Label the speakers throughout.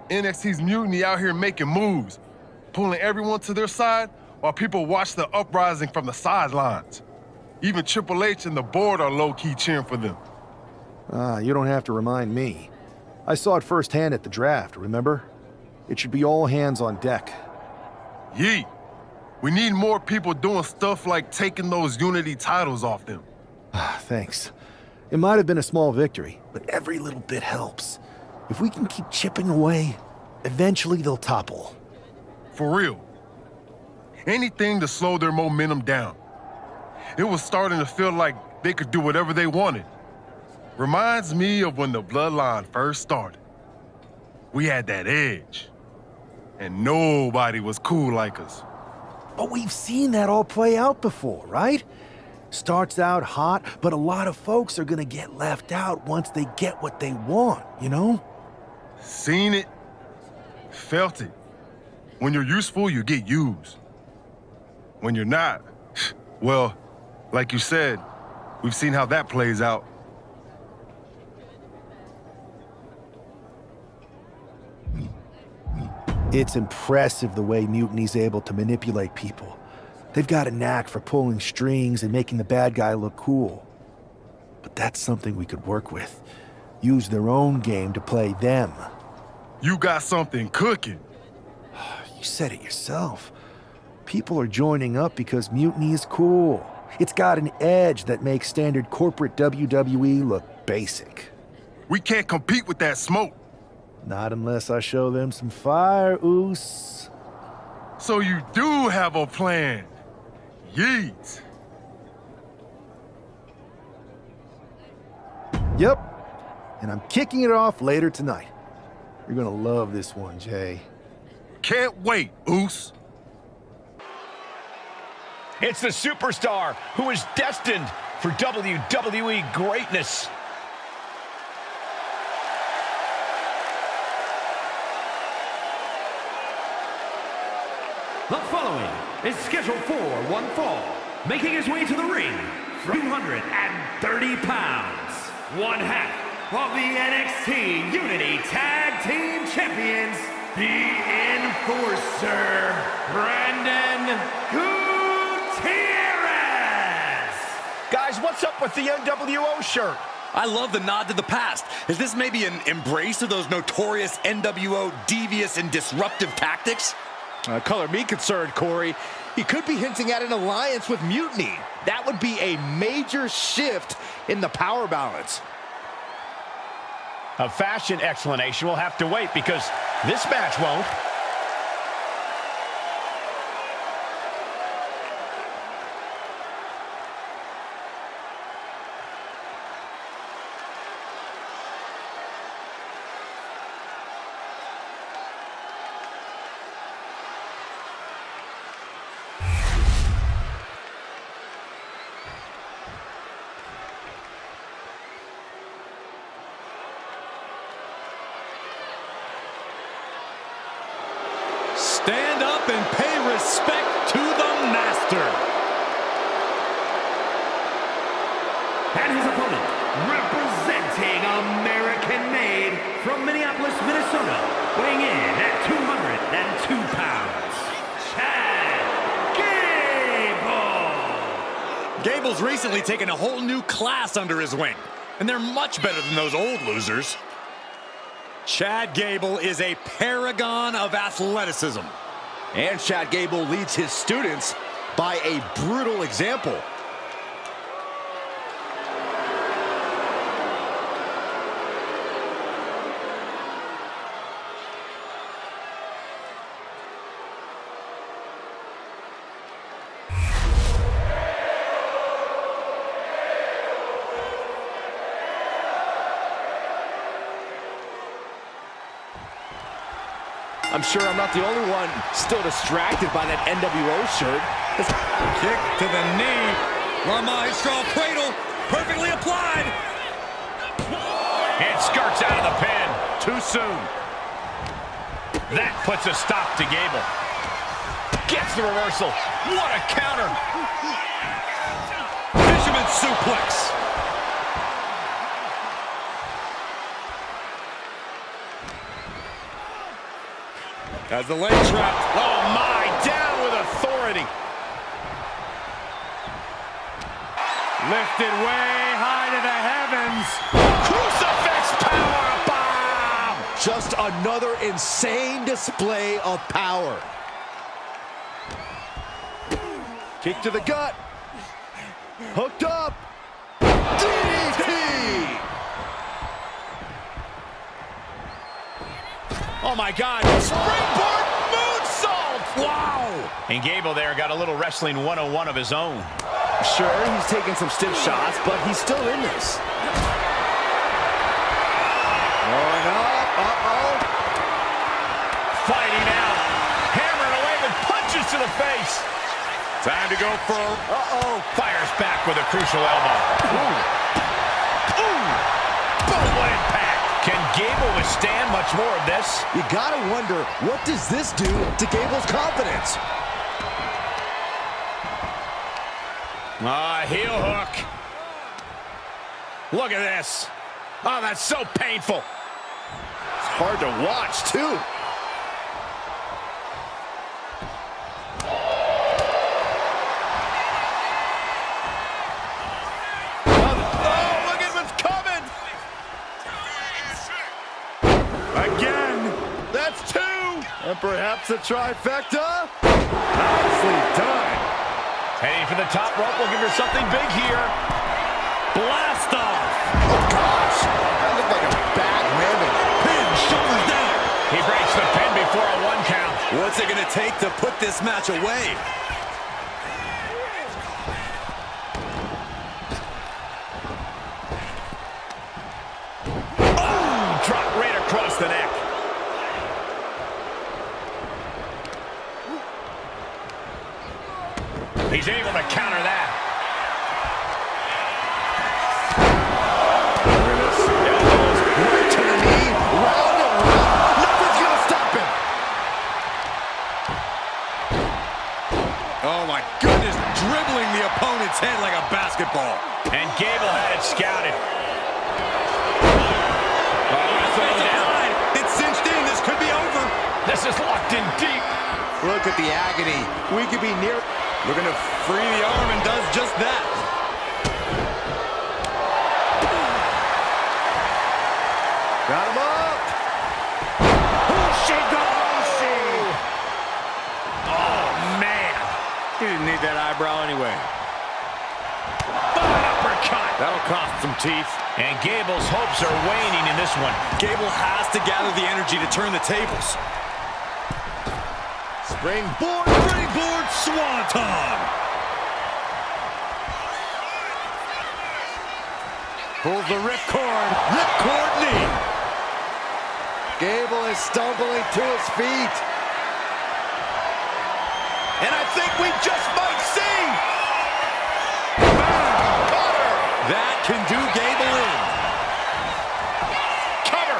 Speaker 1: NXT's Mutiny out here making moves, pulling everyone to their side while people watch the uprising from the sidelines. Even Triple H and the board are low-key cheering for them.
Speaker 2: You don't have to remind me. I saw it firsthand at the draft, remember? It should be all hands on deck.
Speaker 1: Yeet. We need more people doing stuff like taking those Unity titles off them.
Speaker 2: Thanks. It might have been a small victory, but every little bit helps. If we can keep chipping away, eventually they'll topple.
Speaker 1: For real. Anything to slow their momentum down. It was starting to feel like they could do whatever they wanted. Reminds me of when the Bloodline first started. We had that edge. And nobody was cool like us.
Speaker 2: But we've seen that all play out before, right? Starts out hot, but a lot of folks are gonna get left out once they get what they want, you know?
Speaker 1: Seen it, felt it. When you're useful, you get used. When you're not, well, like you said, we've seen how that plays out.
Speaker 2: It's impressive the way Mutiny's able to manipulate people. They've got a knack for pulling strings and making the bad guy look cool. But that's something we could work with. Use their own game to play them.
Speaker 1: You got something cooking.
Speaker 2: You said it yourself. People are joining up because Mutiny is cool. It's got an edge that makes standard corporate WWE look basic.
Speaker 1: We can't compete with that smoke.
Speaker 2: Not unless I show them some fire, Oos.
Speaker 1: So you do have a plan. Yeet.
Speaker 2: Yep. And I'm kicking it off later tonight. You're gonna love this one, Jay.
Speaker 1: Can't wait, Oos.
Speaker 3: It's the superstar who is destined for WWE greatness.
Speaker 4: The following is scheduled for one fall, making his way to the ring from 230 pounds, one half of the NXT Unity Tag Team Champions, the Enforcer, Brandon Gutierrez!
Speaker 3: Guys, what's up with the NWO shirt?
Speaker 5: I love the nod to the past. Is this maybe an embrace of those notorious NWO devious and disruptive tactics?
Speaker 6: Color me concerned, Corey. He could be hinting at an alliance with Mutiny. That would be a major shift in the power balance.
Speaker 3: A fashion explanation will have to wait because this match won't.
Speaker 5: Stand up and pay respect to the master.
Speaker 4: And his opponent, representing American-made from Minneapolis, Minnesota, weighing in at 202 pounds, Chad Gable.
Speaker 5: Gable's recently taken a whole new class under his wing, and they're much better than those old losers. Chad Gable is a paragon of athleticism.
Speaker 6: And Chad Gable leads his students by a brutal example. I'm sure I'm not the only one still distracted by that NWO shirt.
Speaker 5: Kick to the knee. La Maestro cradle, perfectly applied.
Speaker 3: It skirts out of the pin. Too soon. That puts a stop to Gable. Gets the reversal. What a counter.
Speaker 5: Fisherman suplex. As the leg trap. Oh my, down with authority. Lifted way high to the heavens. Crucifix power bomb.
Speaker 6: Just another insane display of power. Kick to the gut. Hooked up. DDT.
Speaker 5: Oh my God, springboard moonsault! Wow!
Speaker 3: And Gable there got a little wrestling 101 of his own.
Speaker 6: Sure, he's taking some stiff shots, but he's still in this. Going up,
Speaker 3: Fighting out, hammering away with punches to the face.
Speaker 5: Time to go for...
Speaker 3: Fires back with a crucial elbow. Boom, what impact. Can Gable withstand much more of this?
Speaker 6: You gotta wonder, what does this do to Gable's confidence?
Speaker 3: Heel hook. Look at this. Oh, that's so painful.
Speaker 6: It's hard to watch, too. And perhaps a trifecta. Nicely done.
Speaker 3: Heading for the top rope. We'll give her something big here. Blast off.
Speaker 6: Oh, gosh. That looked like a bad landing. Pin, shoulders down.
Speaker 3: He breaks the pin before a 1 count.
Speaker 5: What's it going to take to put this match away?
Speaker 3: Oh, drop right across the neck. He's able to counter that.
Speaker 6: Right to the knee, round and round. Nothing's gonna stop him.
Speaker 5: Oh my goodness, dribbling the opponent's head like a basketball.
Speaker 3: And Gable had it scouted.
Speaker 5: It's cinched in, this could be over.
Speaker 3: This is locked in deep.
Speaker 6: Look at the agony. We could be near...
Speaker 5: Looking to free the arm and does just that.
Speaker 6: Got him up.
Speaker 3: Oh, man.
Speaker 5: He didn't need that eyebrow anyway.
Speaker 3: Uppercut.
Speaker 5: That'll cost some teeth.
Speaker 3: And Gable's hopes are waning in this one.
Speaker 5: Gable has to gather the energy to turn the tables.
Speaker 6: Springboard,
Speaker 5: swanton. Pulls the ripcord knee.
Speaker 6: Gable is stumbling to his feet.
Speaker 3: And I think we just might see.
Speaker 5: That can do Gable in.
Speaker 3: Cover.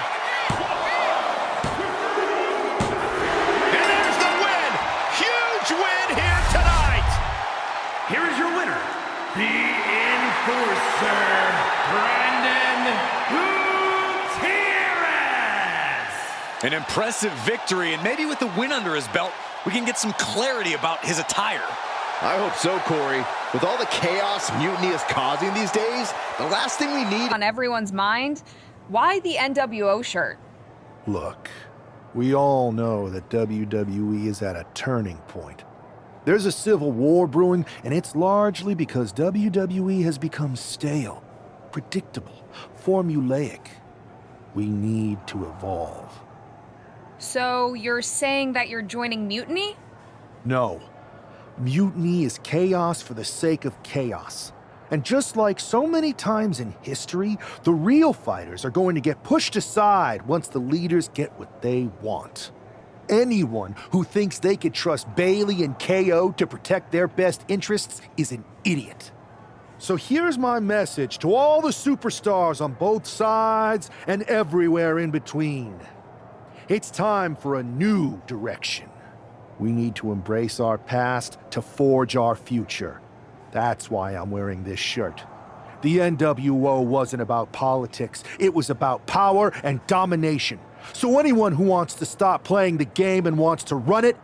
Speaker 3: And there's the win. Huge win here tonight.
Speaker 4: Here is your winner, the Enforcer, Brandon Gutierrez.
Speaker 5: An impressive victory, and maybe with the win under his belt, we can get some clarity about his attire.
Speaker 6: I hope so, Corey. With all the chaos Mutiny is causing these days, the last thing we need...
Speaker 7: On everyone's mind, why the NWO shirt?
Speaker 2: Look, we all know that WWE is at a turning point. There's a civil war brewing, and it's largely because WWE has become stale, predictable, formulaic. We need to evolve.
Speaker 7: So you're saying that you're joining Mutiny?
Speaker 2: No. Mutiny is chaos for the sake of chaos. And just like so many times in history, the real fighters are going to get pushed aside once the leaders get what they want. Anyone who thinks they could trust Bayley and KO to protect their best interests is an idiot. So here's my message to all the superstars on both sides and everywhere in between. It's time for a new direction. We need to embrace our past to forge our future. That's why I'm wearing this shirt. The NWO wasn't about politics. It was about power and domination. So anyone who wants to stop playing the game and wants to run it,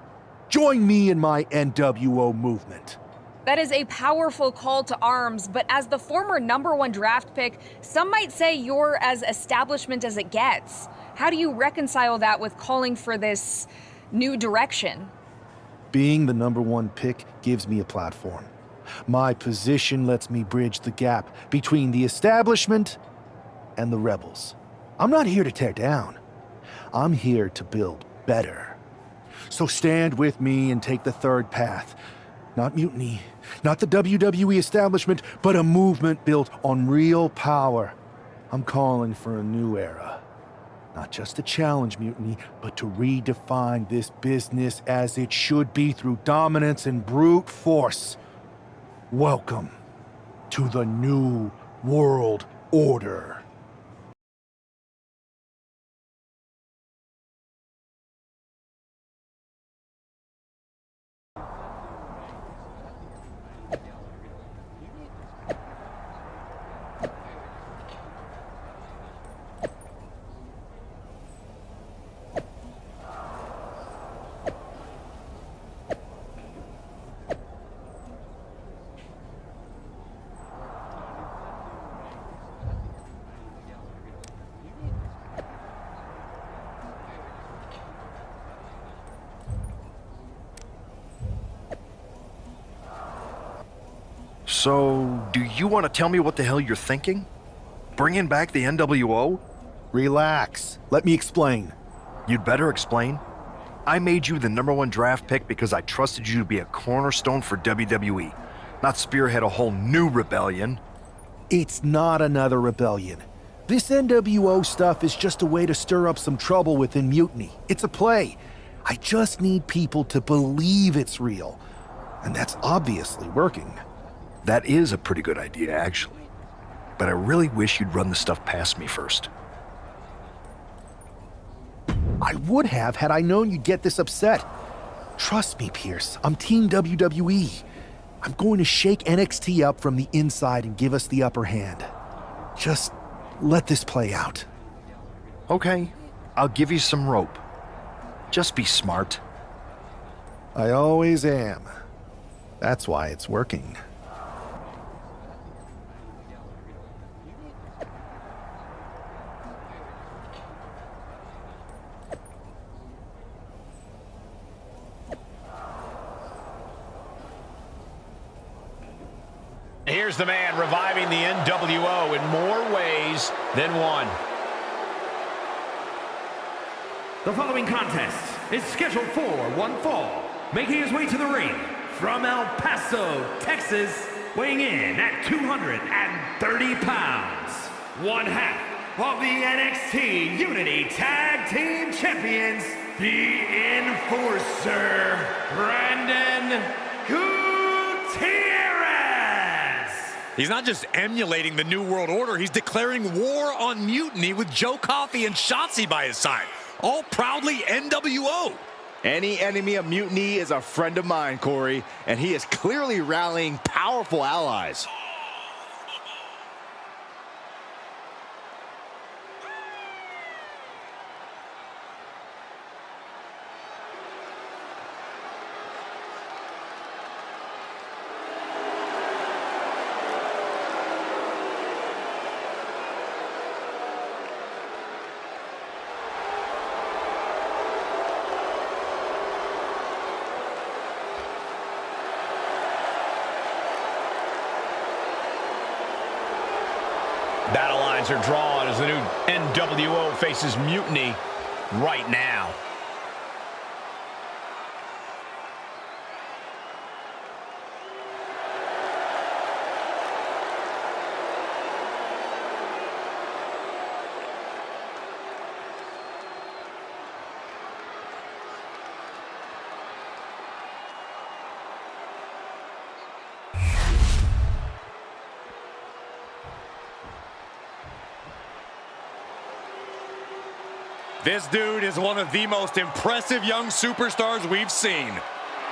Speaker 2: join me in my NWO movement.
Speaker 7: That is a powerful call to arms, but as the former #1 draft pick, some might say you're as establishment as it gets. How do you reconcile that with calling for this new direction?
Speaker 2: Being the #1 pick gives me a platform. My position lets me bridge the gap between the establishment and the rebels. I'm not here to tear down. I'm here to build better. So stand with me and take the third path. Not mutiny, not the WWE establishment, but a movement built on real power. I'm calling for a new era. Not just to challenge mutiny, but to redefine this business as it should be through dominance and brute force. Welcome to the New World Order.
Speaker 8: So, do you want to tell me what the hell you're thinking? Bringing back the NWO?
Speaker 2: Relax. Let me explain.
Speaker 8: You'd better explain. I made you the #1 draft pick because I trusted you to be a cornerstone for WWE, not spearhead a whole new rebellion.
Speaker 2: It's not another rebellion. This NWO stuff is just a way to stir up some trouble within Mutiny. It's a play. I just need people to believe it's real. And that's obviously working.
Speaker 8: That is a pretty good idea, actually. But I really wish you'd run the stuff past me first.
Speaker 2: I would have had I known you'd get this upset. Trust me, Pierce. I'm Team WWE. I'm going to shake NXT up from the inside and give us the upper hand. Just let this play out.
Speaker 8: Okay, I'll give you some rope. Just be smart.
Speaker 2: I always am. That's why it's working.
Speaker 3: Here's the man reviving the NWO in more ways than one.
Speaker 4: The following contest is scheduled for one fall. Making his way to the ring from El Paso, Texas, weighing in at 230 pounds. One half of the NXT Unity Tag Team Champions, the Enforcer, Brandon Gutierrez.
Speaker 5: He's not just emulating the New World Order, he's declaring war on Mutiny with Joe Coffey and Shotzi by his side. All proudly NWO.
Speaker 6: Any enemy of Mutiny is a friend of mine, Corey, and he is clearly rallying powerful allies.
Speaker 3: Battle lines are drawn as the new NWO faces Mutiny right now.
Speaker 5: This dude is one of the most impressive young superstars we've seen.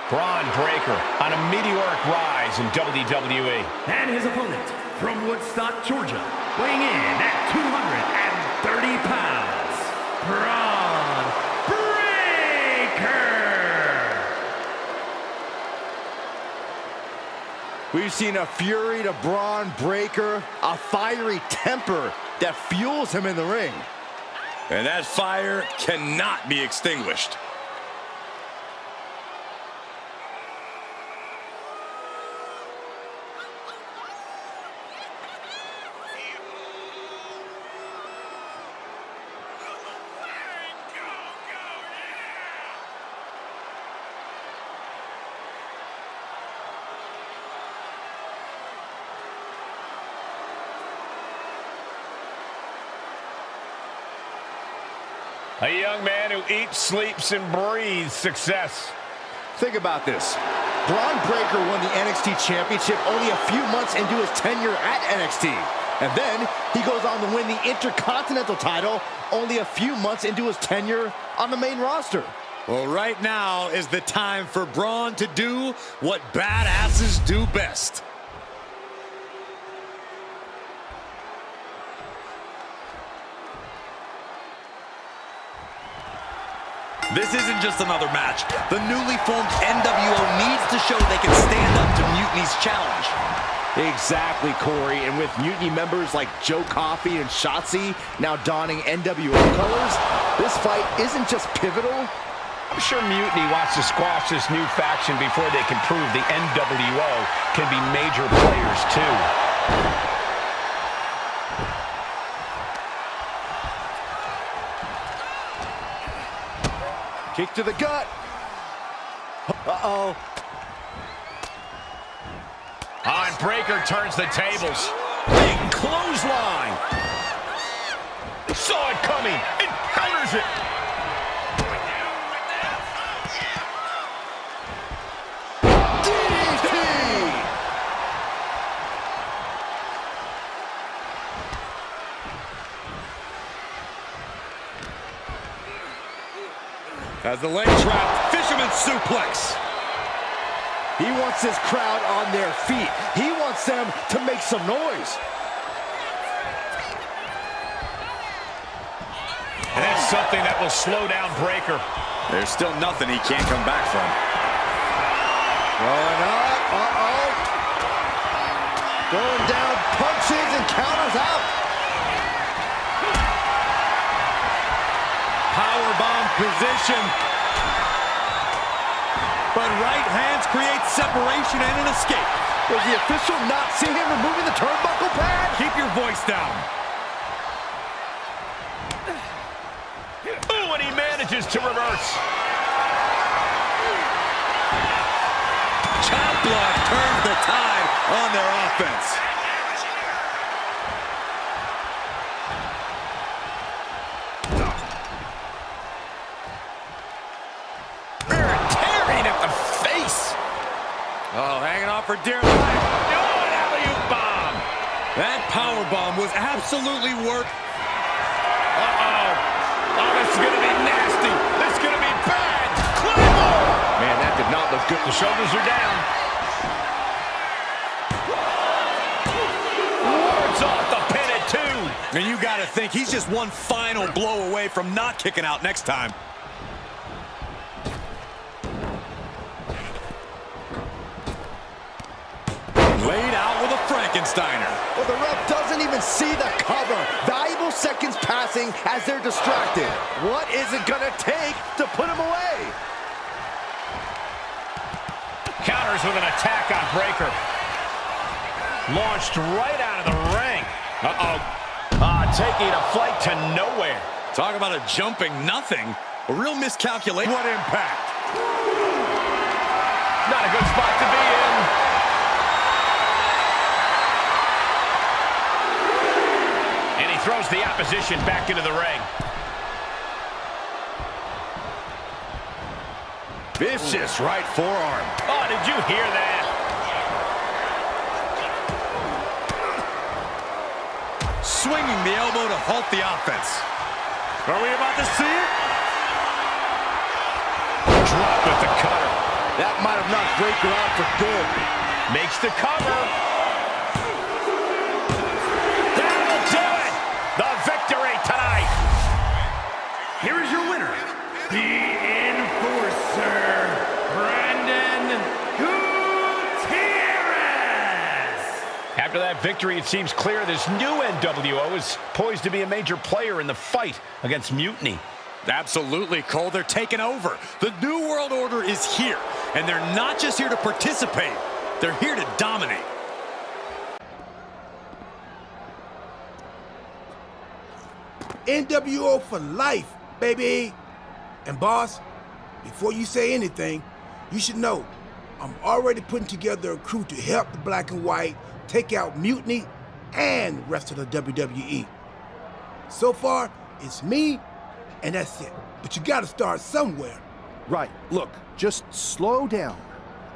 Speaker 3: Braun Breaker on a meteoric rise in WWE.
Speaker 4: And his opponent from Woodstock, Georgia, weighing in at 230 pounds. Braun Breaker.
Speaker 6: We've seen a fury to Braun Breaker, a fiery temper that fuels him in the ring.
Speaker 5: And that fire cannot be extinguished.
Speaker 3: A young man who eats, sleeps, and breathes success.
Speaker 6: Think about this. Braun Breaker won the NXT Championship only a few months into his tenure at NXT. And then he goes on to win the Intercontinental title only a few months into his tenure on the main roster.
Speaker 5: Well, right now is the time for Braun to do what badasses do best. This isn't just another match. The newly formed NWO needs to show they can stand up to Mutiny's challenge.
Speaker 6: Exactly, Corey. And with Mutiny members like Joe Coffey and Shotzi now donning NWO colors, this fight isn't just pivotal.
Speaker 3: I'm sure Mutiny wants to squash this new faction before they can prove the NWO can be major players too.
Speaker 6: Kick to the gut. Uh-oh.
Speaker 3: And Breaker turns the tables. Big clothesline. Saw it coming and counters it.
Speaker 5: As the leg trap, fisherman suplex.
Speaker 6: He wants his crowd on their feet. He wants them to make some noise.
Speaker 3: And that's something that will slow down Breaker.
Speaker 5: There's still nothing he can't come back from.
Speaker 6: Going up, uh-oh. Throwing down punches and counters out.
Speaker 5: Powerbomb position. But right hands create separation and an escape.
Speaker 6: Does the official not see him removing the turnbuckle pad?
Speaker 5: Keep your voice down.
Speaker 3: Ooh, and he manages to reverse.
Speaker 5: Chop block turns the tide on their offense.
Speaker 3: Tearing at the face.
Speaker 5: Oh, hanging on for dear life.
Speaker 3: Oh, an alley-oop bomb.
Speaker 5: That power bomb was absolutely worth.
Speaker 3: Uh-oh. Oh, this is going to be nasty. This is going to be bad. Claymore.
Speaker 6: Man, that did not look good.
Speaker 3: The shoulders are down. Wards off the pin at 2.
Speaker 5: And you got to think he's just one final blow away from not kicking out next time. Laid out with a Frankensteiner.
Speaker 6: Well, the ref doesn't even see the cover. Valuable seconds passing as they're distracted. What is it gonna take to put him away?
Speaker 3: Counters with an attack on Breaker. Launched right out of the ring. Uh-oh. Taking a flight to nowhere.
Speaker 5: Talk about a jumping nothing. A real miscalculation. What impact?
Speaker 3: Not a good spot to be in. And he throws the opposition back into the ring.
Speaker 6: Vicious right forearm.
Speaker 3: Oh, did you hear that?
Speaker 5: Swinging the elbow to halt the offense. Are we about to see it?
Speaker 3: Drop with the cutter.
Speaker 6: That might have knocked Breaker out for good.
Speaker 3: Makes the cover. That'll do it. The victory tonight.
Speaker 4: Enforcer, Brandon Gutierrez.
Speaker 3: After that victory, it seems clear this new NWO is poised to be a major player in the fight against Mutiny.
Speaker 5: Absolutely, Cole. They're taking over. The New World Order is here, and they're not just here to participate. They're here to dominate.
Speaker 9: NWO for life, baby. And boss, before you say anything, you should know I'm already putting together a crew to help the Black and White take out Mutiny and the rest of the WWE. So far, it's me, and that's it. But you gotta start somewhere.
Speaker 2: Right, look, just slow down.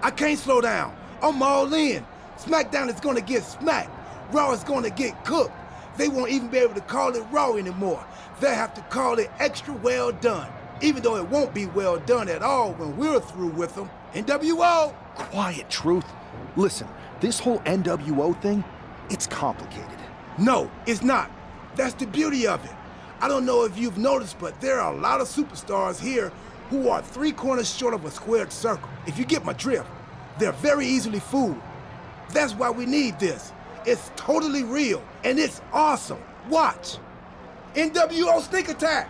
Speaker 9: I can't slow down. I'm all in. SmackDown is gonna get smacked. Raw is gonna get cooked. They won't even be able to call it Raw anymore. They'll have to call it extra well done, even though it won't be well done at all when we're through with them. NWO!
Speaker 2: Quiet, Truth. Listen, this whole NWO thing, it's complicated.
Speaker 9: No, it's not. That's the beauty of it. I don't know if you've noticed, but there are a lot of superstars here who are 3 corners short of a squared circle. If you get my drift, they're very easily fooled. That's why we need this. It's totally real, and it's awesome. Watch. NWO sneak attack.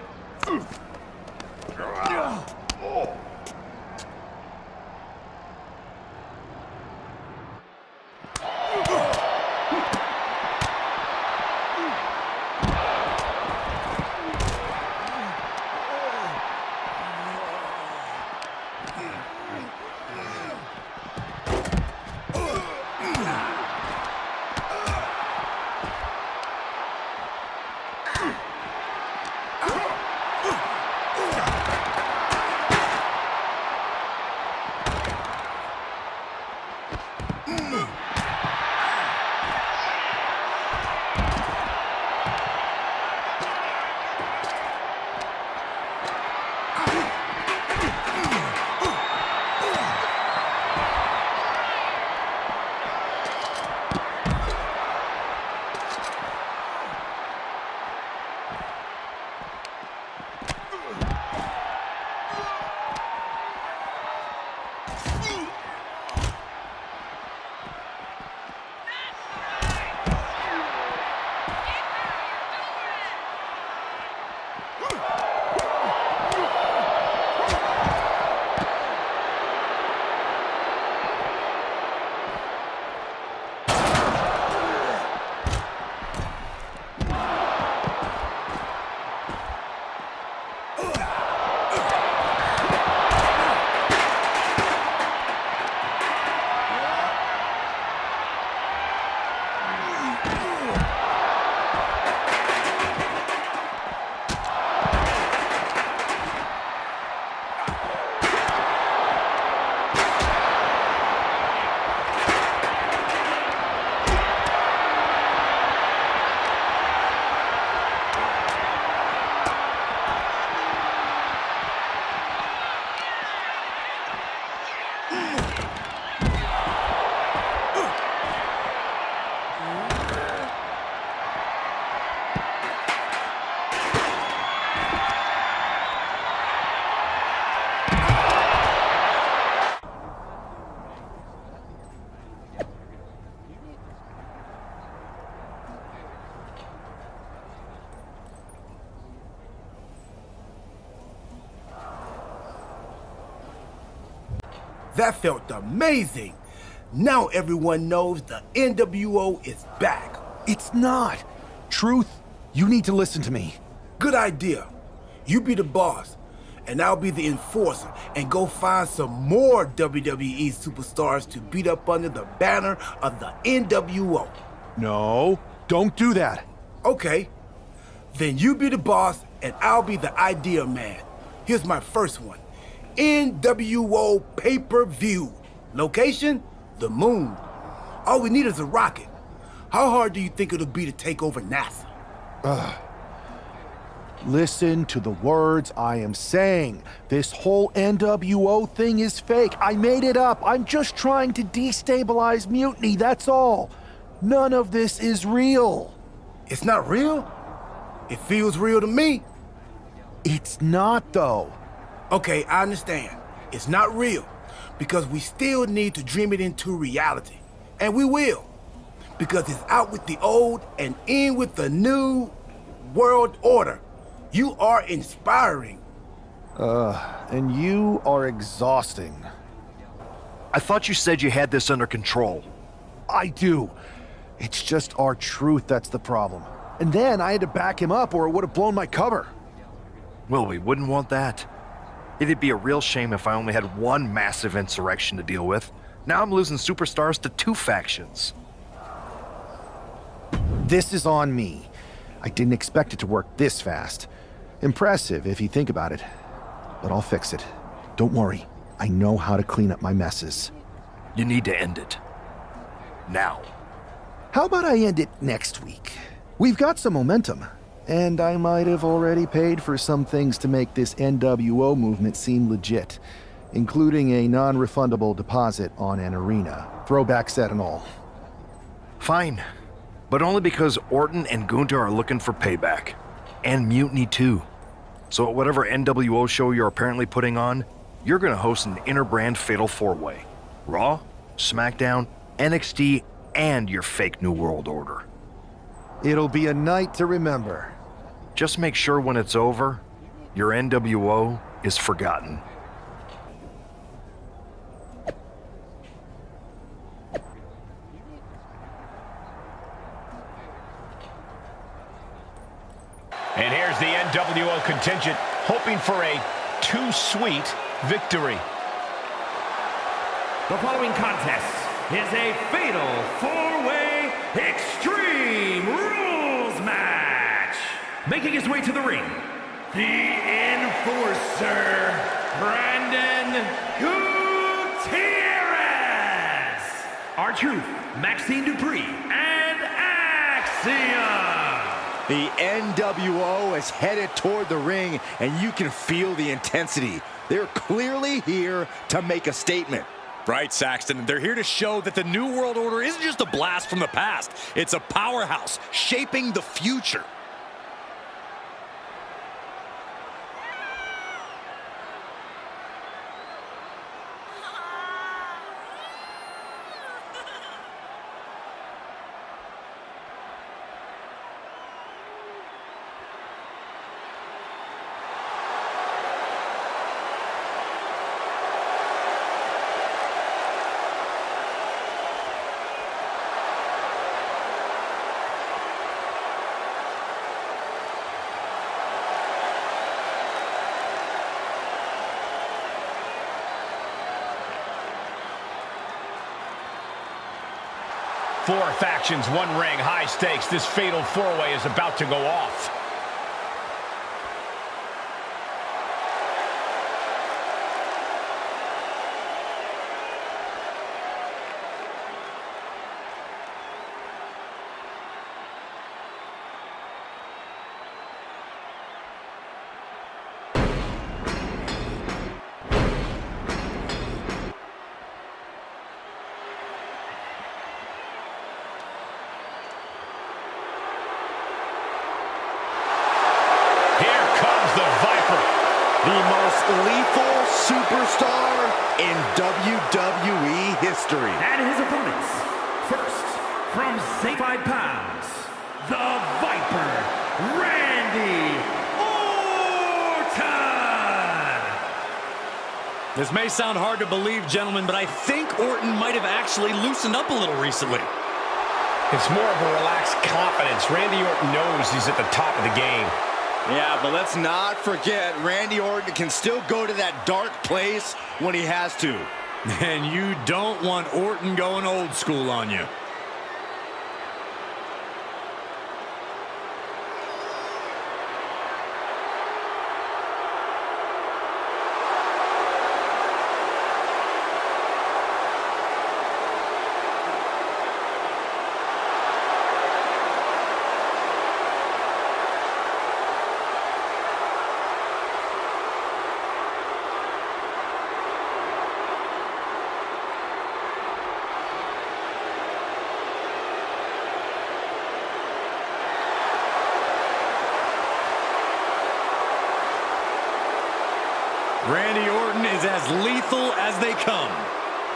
Speaker 9: That felt amazing. Now everyone knows the NWO is back.
Speaker 2: It's not. Truth, you need to listen to me.
Speaker 9: Good idea. You be the boss, and I'll be the enforcer, and go find some more WWE superstars to beat up under the banner of the NWO.
Speaker 2: No, don't do that.
Speaker 9: Okay. Then you be the boss, and I'll be the idea man. Here's my first one. NWO pay-per-view. Location? The moon. All we need is a rocket. How hard do you think it'll be to take over NASA?
Speaker 2: Listen to the words I am saying. This whole NWO thing is fake. I made it up. I'm just trying to destabilize Mutiny, that's all. None of this is real.
Speaker 9: It's not real? It feels real to me.
Speaker 2: It's not, though.
Speaker 9: Okay, I understand. It's not real, because we still need to dream it into reality. And we will, because it's out with the old and in with the new world order. You are inspiring.
Speaker 2: And you are exhausting.
Speaker 8: I thought you said you had this under control.
Speaker 2: I do. It's just our truth that's the problem. And then I had to back him up or it would have blown my cover.
Speaker 8: Well, we wouldn't want that. It'd be a real shame if I only had one massive insurrection to deal with. Now I'm losing superstars to 2 factions.
Speaker 2: This is on me. I didn't expect it to work this fast. Impressive if you think about it. But I'll fix it. Don't worry. I know how to clean up my messes.
Speaker 8: You need to end it. Now.
Speaker 2: How about I end it next week? We've got some momentum. And I might have already paid for some things to make this NWO movement seem legit, including a non-refundable deposit on an arena, throwback set and all.
Speaker 8: Fine. But only because Orton and Gunther are looking for payback. And Mutiny too. So at whatever NWO show you're apparently putting on, you're gonna host an inter-brand fatal 4-way. Raw, SmackDown, NXT, and your fake New World Order.
Speaker 2: It'll be a night to remember.
Speaker 8: Just make sure when it's over, your NWO is forgotten.
Speaker 3: And here's the NWO contingent hoping for a too sweet victory.
Speaker 4: The following contest is a fatal 4-way Extreme Rules match. Making his way to the ring, the Enforcer, Brandon Gutierrez. R-Truth, Maxine Dupree, and Axiom.
Speaker 6: The NWO is headed toward the ring, and you can feel the intensity. They're clearly here to make a statement.
Speaker 5: Right, Saxton. They're here to show that the New World Order isn't just a blast from the past. It's a powerhouse shaping the future.
Speaker 3: Four factions, one ring, high stakes. This fatal 4-way is about to go off.
Speaker 6: The most lethal superstar in WWE history.
Speaker 4: And his opponents, first, from 75 pounds, the Viper, Randy Orton.
Speaker 5: This may sound hard to believe, gentlemen, but I think Orton might have actually loosened up a little recently.
Speaker 3: It's more of a relaxed confidence. Randy Orton knows he's at the top of the game.
Speaker 6: Yeah, but let's not forget, Randy Orton can still go to that dark place when he has to.
Speaker 5: And you don't want Orton going old school on you. as lethal as they come.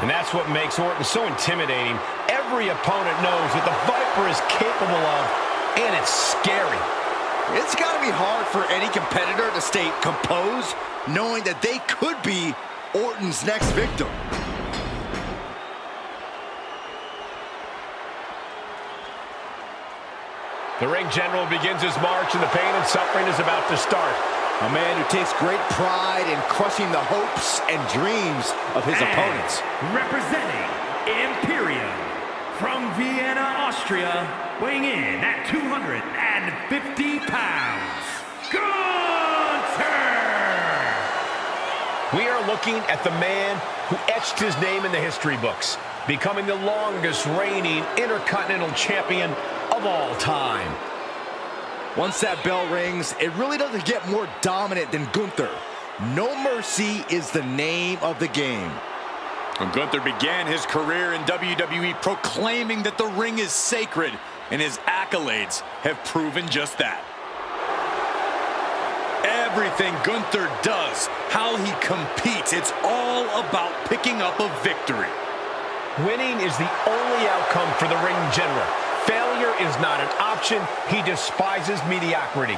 Speaker 3: And that's what makes Orton so intimidating. Every opponent knows what the Viper is capable of, and it's scary.
Speaker 6: It's got to be hard for any competitor to stay composed, knowing that they could be Orton's next victim.
Speaker 3: The ring general begins his march, and the pain and suffering is about to start.
Speaker 6: A man who takes great pride in crushing the hopes and dreams of his opponents.
Speaker 4: Representing Imperium from Vienna, Austria, weighing in at 250 pounds, Gunther!
Speaker 3: We are looking at the man who etched his name in the history books, becoming the longest reigning Intercontinental Champion of all time.
Speaker 6: Once that bell rings, it really doesn't get more dominant than Gunther. No mercy is the name of the game.
Speaker 5: When Gunther began his career in WWE proclaiming that the ring is sacred, and his accolades have proven just that. Everything Gunther does, how he competes, it's all about picking up a victory.
Speaker 3: Winning is the only outcome for the ring general. Failure is not an option. He despises mediocrity.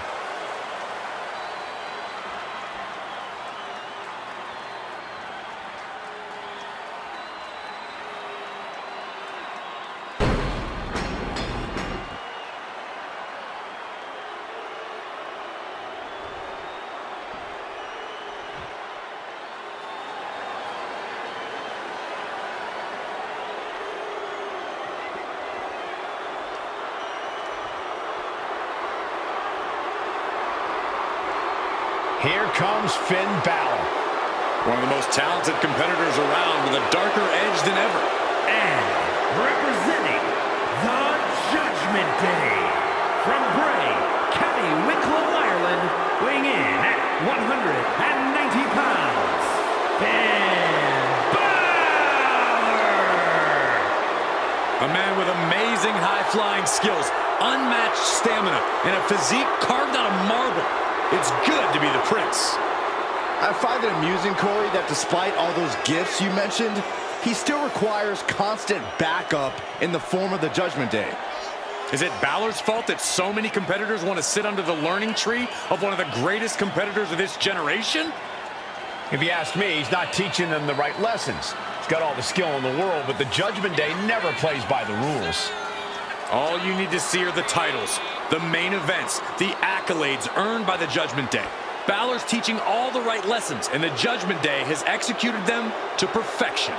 Speaker 3: Here comes Finn Balor.
Speaker 5: One of the most talented competitors around with a darker edge than ever.
Speaker 4: And representing the Judgment Day from Bray, County Wicklow, Ireland, weighing in at 190 pounds, Finn Balor!
Speaker 5: A man with amazing high-flying skills, unmatched stamina, and a physique carved out of marble. It's good to be the Prince.
Speaker 6: I find it amusing, Corey, that despite all those gifts you mentioned, he still requires constant backup in the form of the Judgment Day.
Speaker 5: Is it Balor's fault that so many competitors want to sit under the learning tree of one of the greatest competitors of this generation?
Speaker 3: If you ask me, he's not teaching them the right lessons. He's got all the skill in the world, but the Judgment Day never plays by the rules.
Speaker 5: All you need to see are the titles, the main events, the accolades earned by the Judgment Day. Balor's teaching all the right lessons, and the Judgment Day has executed them to perfection.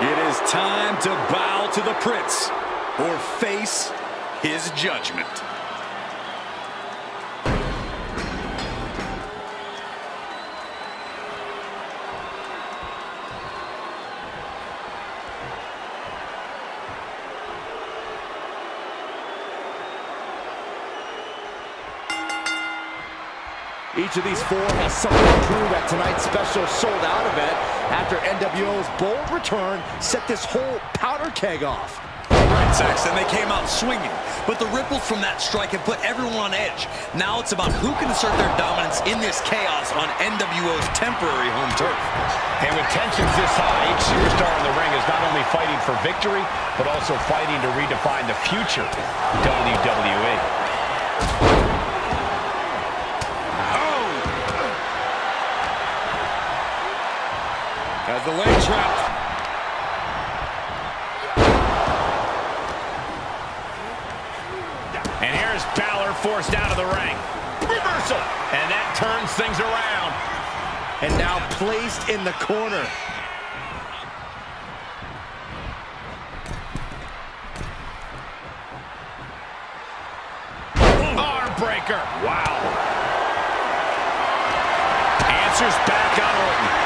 Speaker 5: It is time to bow to the Prince or face his judgment.
Speaker 6: Each of these four has something to prove at tonight's special sold-out event after NWO's bold return set this whole powder keg off.
Speaker 5: Right, Saxton, they came out swinging, but the ripples from that strike have put everyone on edge. Now it's about who can assert their dominance in this chaos on NWO's temporary home turf.
Speaker 3: And with tensions this high, each superstar in the ring is not only fighting for victory, but also fighting to redefine the future of WWE.
Speaker 5: As the leg trap.
Speaker 3: And here's Balor forced out of the ring. Reversal! And that turns things around.
Speaker 6: And now placed in the corner.
Speaker 3: Arm breaker. Wow. Answers back on Orton.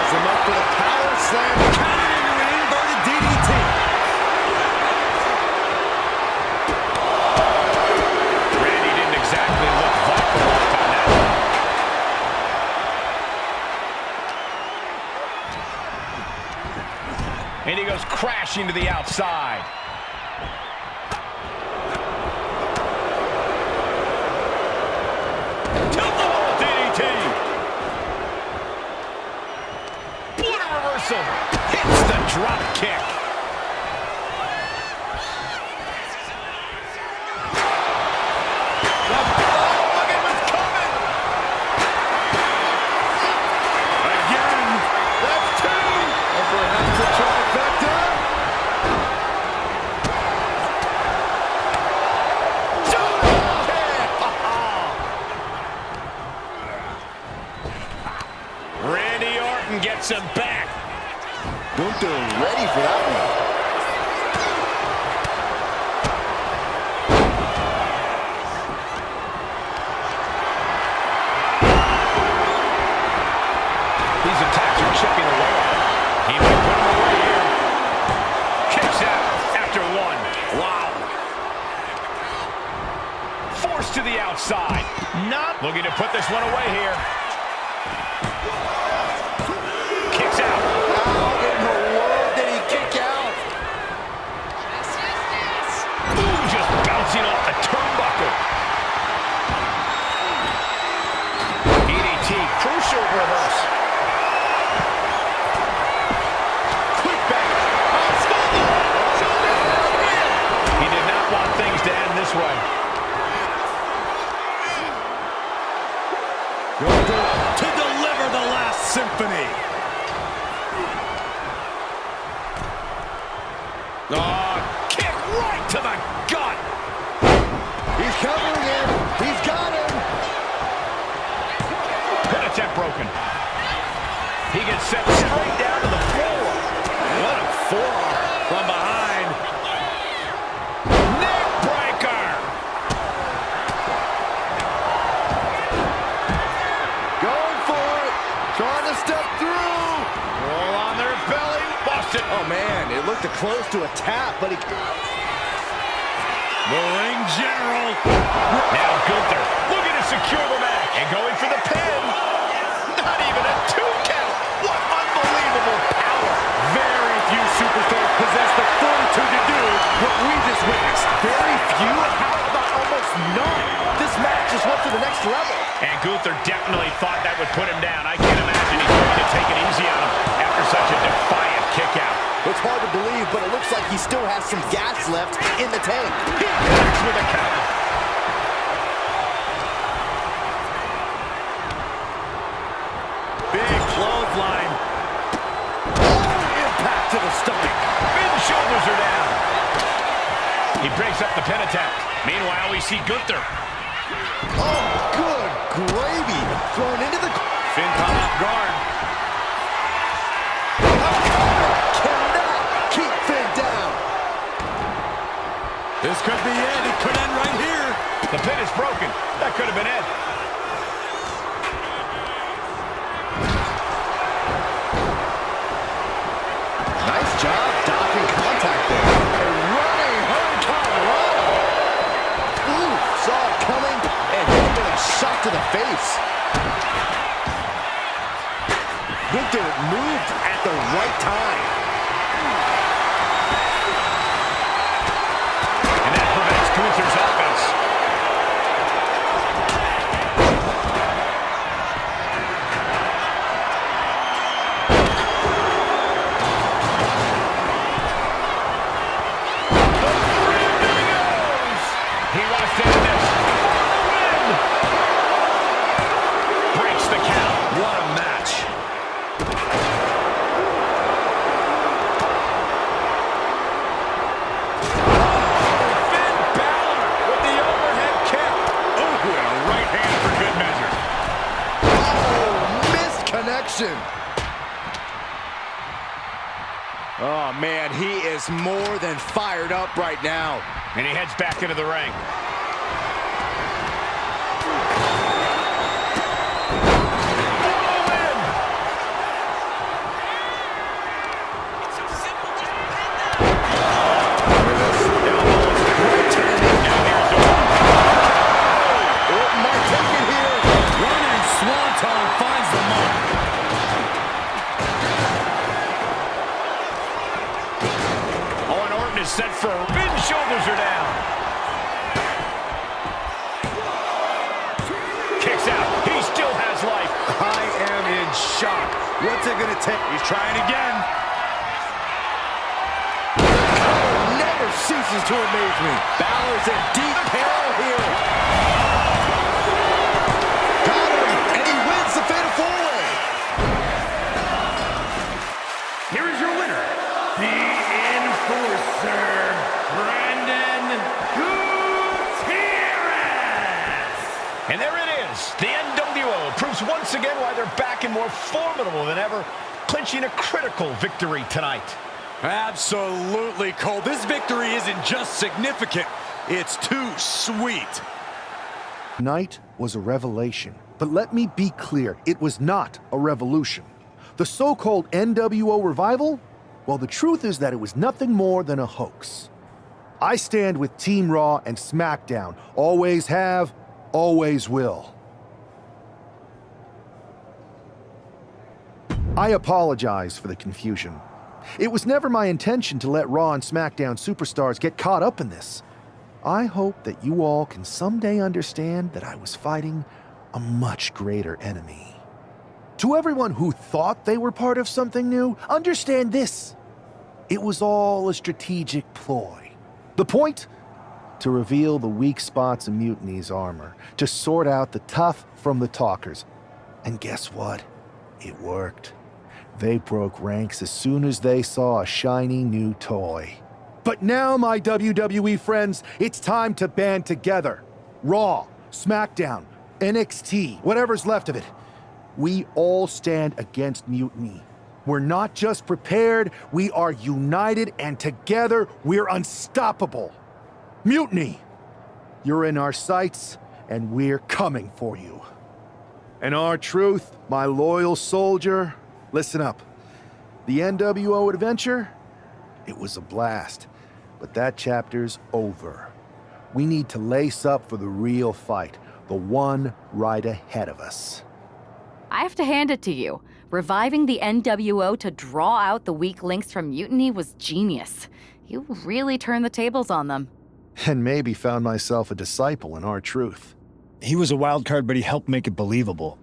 Speaker 6: Him up for the power slam, countered into an inverted DDT.
Speaker 3: crashing to the outside. Tilt-a-wall DDT. What a reversal. Hits the drop kick. Gets him back.
Speaker 6: Gunther ready for that one.
Speaker 3: These attacks are chipping away. He might put him away here. Kicks out after one. Wow. Forced to the outside. Not looking to put this one away here. Off the turnbuckle. DDT, crucial reverse. Quick back. He did not want things to end this way.
Speaker 5: To deliver the last symphony. Oh, kick right to the gut.
Speaker 6: He's covering him. He's got him.
Speaker 3: Pin attempt broken. He gets set straight down to the floor. What a forearm from behind. Neck breaker.
Speaker 6: Going for it. Trying to step through.
Speaker 3: Roll on their belly. Busted.
Speaker 6: Oh, man. It looked close to a tap, but he...
Speaker 3: The ring general. Now Gunther looking to secure the match. And going for the pin. Not even a 2 count. What unbelievable power.
Speaker 6: Very few superstars possess the fortitude to do what we just witnessed. Very few? How about almost none? This match just went to the next level.
Speaker 3: And Gunther definitely thought that would put him down. I can't imagine he's going to take it easy on him after such a defiant kick out.
Speaker 6: It's hard to believe, but it looks like he still has some gas left in the tank.
Speaker 3: He connects with a counter.
Speaker 5: Big clothesline.
Speaker 6: Oh, impact to the stomach.
Speaker 3: Big shoulders are down. He breaks up the pin attempt. Meanwhile, we see Gunther.
Speaker 6: Oh, good gravy. Thrown into the...
Speaker 5: Finn caught off guard. This could be it. It could end right here.
Speaker 3: The pin is broken. That could have been it.
Speaker 6: Nice job docking contact there. A running hurricanrana. Ooh, saw it coming and hit him with a shot to the face. Gunther moved at the right time.
Speaker 3: Gunther's offense. He wants to end this for the win. Breaks the count.
Speaker 5: What a match.
Speaker 6: Oh, man, he is more than fired up right now.
Speaker 3: And he heads back into the ring. throws her down. Kicks out. He still has life.
Speaker 6: I am in shock. What's it gonna take?
Speaker 5: He's trying again.
Speaker 6: Never ceases to amaze me. Balor's in deep peril here. Got him, and he wins the Fatal 4-Way.
Speaker 4: Here is your winner, the Enforcer, Brandon Gutierrez.
Speaker 3: And there it is. The NWO proves once again why they're back and more formidable than ever, clinching a critical victory tonight.
Speaker 5: Absolutely, Cole. This victory isn't just significant, it's too sweet.
Speaker 2: Tonight was a revelation. But let me be clear, it was not a revolution. The so-called NWO revival? Well, the truth is that it was nothing more than a hoax. I stand with Team Raw and SmackDown. Always have, always will. I apologize for the confusion. It was never my intention to let Raw and SmackDown superstars get caught up in this. I hope that you all can someday understand that I was fighting a much greater enemy. To everyone who thought they were part of something new, understand this. It was all a strategic ploy. The point? To reveal the weak spots in Mutiny's armor, to sort out the tough from the talkers. And guess what? It worked. They broke ranks as soon as they saw a shiny new toy. But now, my WWE friends, it's time to band together. Raw, SmackDown, NXT, whatever's left of it. We all stand against Mutiny. We're not just prepared, we are united, and together we're unstoppable. Mutiny, you're in our sights, and we're coming for you. And R-Truth, my loyal soldier, listen up. The NWO adventure, it was a blast, but that chapter's over. We need to lace up for the real fight, the one right ahead of us.
Speaker 10: I have to hand it to you. Reviving the NWO to draw out the weak links from Mutiny was genius. You really turned the tables on them.
Speaker 2: And maybe found myself a disciple in R-Truth.
Speaker 11: He was a wild card, but he helped make it believable.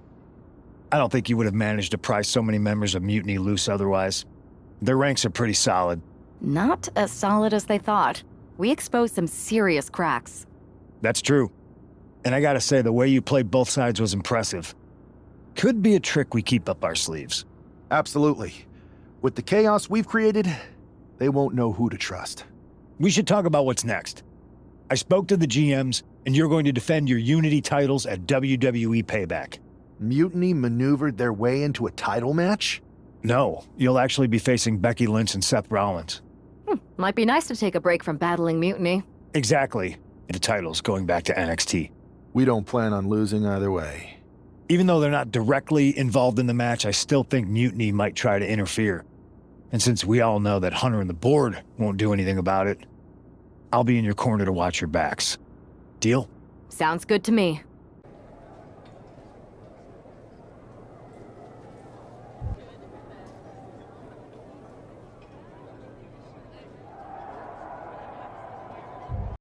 Speaker 11: I don't think you would have managed to pry so many members of Mutiny loose otherwise. Their ranks are pretty solid.
Speaker 10: Not as solid as they thought. We exposed some serious cracks.
Speaker 11: That's true. And I gotta say, the way you played both sides was impressive. Could be a trick we keep up our sleeves.
Speaker 2: Absolutely. With the chaos we've created, they won't know who to trust.
Speaker 11: We should talk about what's next. I spoke to the GMs, and you're going to defend your Unity titles at WWE Payback.
Speaker 2: Mutiny maneuvered their way into a title match?
Speaker 11: No, you'll actually be facing Becky Lynch and Seth Rollins.
Speaker 10: Might be nice to take a break from battling Mutiny.
Speaker 11: Exactly. The titles going back to NXT.
Speaker 2: We don't plan on losing either way.
Speaker 11: Even though they're not directly involved in the match, I still think Mutiny might try to interfere. And since we all know that Hunter and the board won't do anything about it, I'll be in your corner to watch your backs. Deal?
Speaker 10: Sounds good to me.